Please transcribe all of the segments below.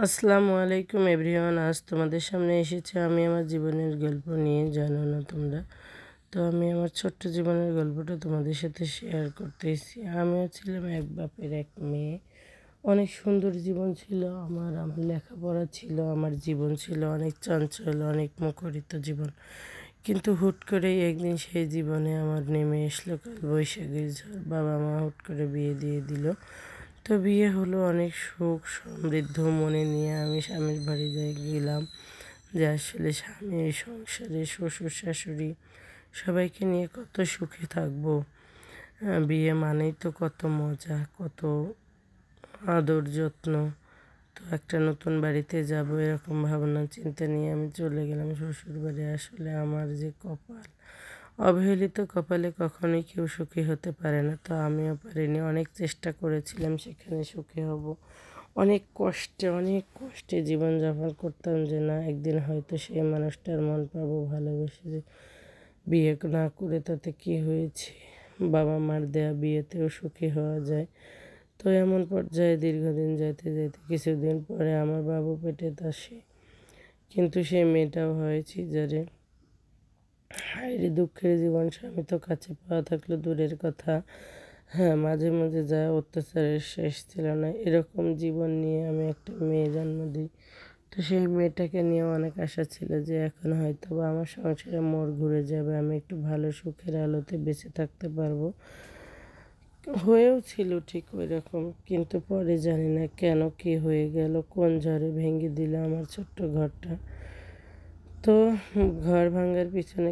আসসালামু আলাইকুম এভরিওয়ান। আজ তোমাদের সামনে এসেছি আমি আমার জীবনের গল্প নিয়ে। জানো না তোমরা তো আমি আমার ছোট্ট জীবনের গল্পটা তোমাদের সাথে শেয়ার করতেছি। আমিও ছিলাম এক বাপের এক মেয়ে। অনেক সুন্দর জীবন ছিল আমার। আমার লেখাপড়া ছিল, আমার জীবন ছিল অনেক চঞ্চল, অনেক মুখরিত জীবন। কিন্তু হুট করেই একদিন সেই জীবনে আমার নেমে আসলো কাল বৈশাখীর ঝড়। বাবা মা হুট করে বিয়ে দিয়ে দিল। তো বিয়ে হলো, অনেক সুখ সমৃদ্ধ মনে নিয়ে আমি স্বামীর বাড়ি গেলাম, যে আসলে স্বামীর সংসারে শ্বশুর শাশুড়ি সবাইকে নিয়ে কত সুখে থাকবো। বিয়ে মানেই তো কত মজা, কত আদর যত্ন। তো একটা নতুন বাড়িতে যাব এরকম ভাবনা চিন্তা নিয়ে আমি চলে গেলাম শ্বশুর বাড়ি। আসলে আমার যে কপাল, অবহেলিত কপালে কখনোই কেউ সুখী হতে পারে না। তো আমিও পারিনি, অনেক চেষ্টা করেছিলাম সেখানে সুখী হব। অনেক কষ্টে জীবনযাপন করতাম, যে না একদিন হয়তো সেই মানুষটার মন পাবো ভালোবেসে। যে বিয়ে না করে তাতে কি হয়েছে, বাবা মার দেয়া বিয়েতেও সুখী হওয়া যায়। তো এমন পর্যায়ে দীর্ঘদিন যাইতে যাইতে কিছুদিন পরে আমার বাবু পেটে আসে। কিন্তু সেই মেয়েটাও হয়েছি যারে। হায়রে দুঃখের জীবন, স্বামী তো কাছে পাওয়া থাকলে দূরের কথা, হ্যাঁ মাঝে মাঝে যা অত্যাচারের শেষ ছিল না। এরকম জীবন নিয়ে আমি একটা মেয়ে জন্ম দিই। তো সেই মেয়েটাকে নিয়ে অনেক আশা ছিল যে এখন হয়তো বা আমার সংসারে মোড় ঘুরে যাবে, আমি একটু ভালো সুখের আলোতে বেঁচে থাকতে পারবো। হয়েও ছিল ঠিক ওই রকম, কিন্তু পরে জানি না কেন কি হয়ে গেল, কোন ঝড়ে ভেঙে দিল আমার ছোট্ট ঘরটা। তো ঘর ভাঙার পিছনে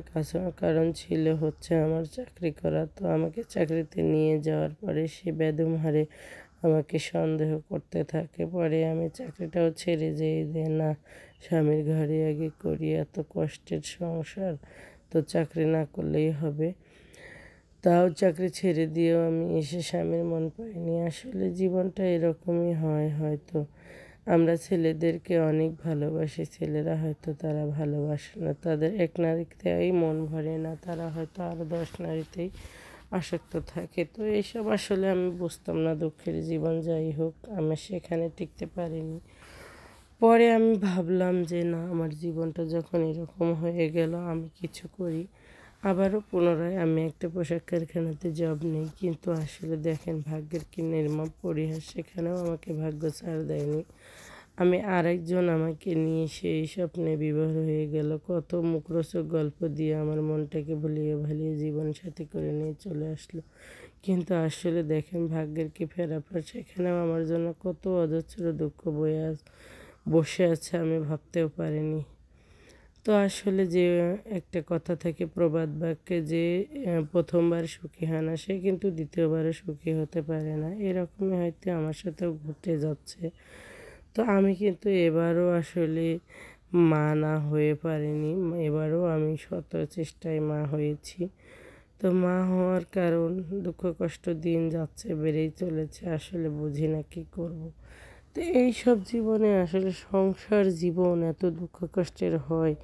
কারণ ছিল হচ্ছে আমার চাকরি করা। তো আমাকে চাকরিতে নিয়ে যাওয়ার পরে সে বেদম হারে আমাকে সন্দেহ করতে থাকে। পরে আমি চাকরিটাও ছেড়ে যেয়ে যে না, স্বামীর ঘরে আগে করি, এত কষ্টের সংসার, তো চাকরি না করলেই হবে। তাও চাকরি ছেড়ে দিয়েও আমি এসে স্বামীর মন পাইনি। আসলে জীবনটা এরকমই হয় হয়তো। আমরা ছেলেদেরকে অনেক ভালোবাসি, ছেলেরা হয়তো তারা ভালোবাসে না, তাদের এক নারীতেই মন ভরে না, তারা হয়তো আরও 10 নারীতেই আসক্ত থাকে। তো এইসব আসলে আমি বুঝতাম না, দুঃখের জীবন। যাই হোক, আমি সেখানে টিকতে পারিনি। পরে আমি ভাবলাম যে না, আমার জীবনটা যখন এরকম হয়ে গেল, আমি কিছু করি। আবারও পুনরায় আমি একটা পোশাক কারখানাতে জব নিই। কিন্তু আসলে দেখেন ভাগ্যের কি নির্মম পরিহাস, সেখানেও আমাকে ভাগ্য ছাড় দেয়নি। আমি আরেকজন আমাকে নিয়ে সেই স্বপ্নে বিবাহ হয়ে গেল। কত মুখরোচক গল্প দিয়ে আমার মনটাকে ভুলিয়ে ভালিয়ে জীবনসাথী করে নিয়ে চলে আসলো। কিন্তু আসলে দেখেন ভাগ্যের কি ফেরাফার, সেখানেও আমার জন্য কত অজস্র দুঃখ বসে আছে, আমি ভাবতেও পারিনি। তো আসলে যে একটা কথা থেকে প্রবাদ বাক্যে, যে প্রথমবার সুখী হয় না সে কিন্তু দ্বিতীয়বারও সুখী হতে পারে না। এরকমই হয়তো আমার সাথেও ঘটে যাচ্ছে। তো আমি কিন্তু এবারও আসলে মা না হয়ে পারিনি। এবারও আমি শত চেষ্টায় মা হয়েছি। তো মা হওয়ার কারণ, দুঃখ কষ্ট দিন যাচ্ছে, বেড়েই চলেছে। আসলে বুঝি না কী করব। তো এইসব জীবনে আসলে সংসার জীবন এত দুঃখ কষ্টের হয়,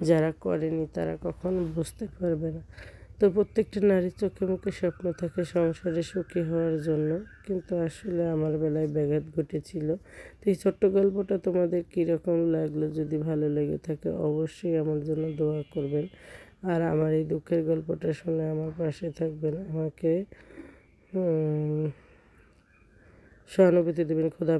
যারা করেনি তারা কখনো বুঝতে পারবে না। তো প্রত্যেকটা নারীর চোখে মুখে স্বপ্ন থাকে সংসারে সুখী হওয়ার জন্য, কিন্তু আসলে আমার বেলায় ব্যাঘাত ঘটেছিল। তো এই ছোট্ট গল্পটা তোমাদের কীরকম লাগলো, যদি ভালো লেগে থাকে অবশ্যই আমার জন্য দোয়া করবেন। আর আমার এই দুঃখের গল্পটা শুনে আমার পাশে থাকবেন, আমাকে সহানুভূতি দেবেন। খোদা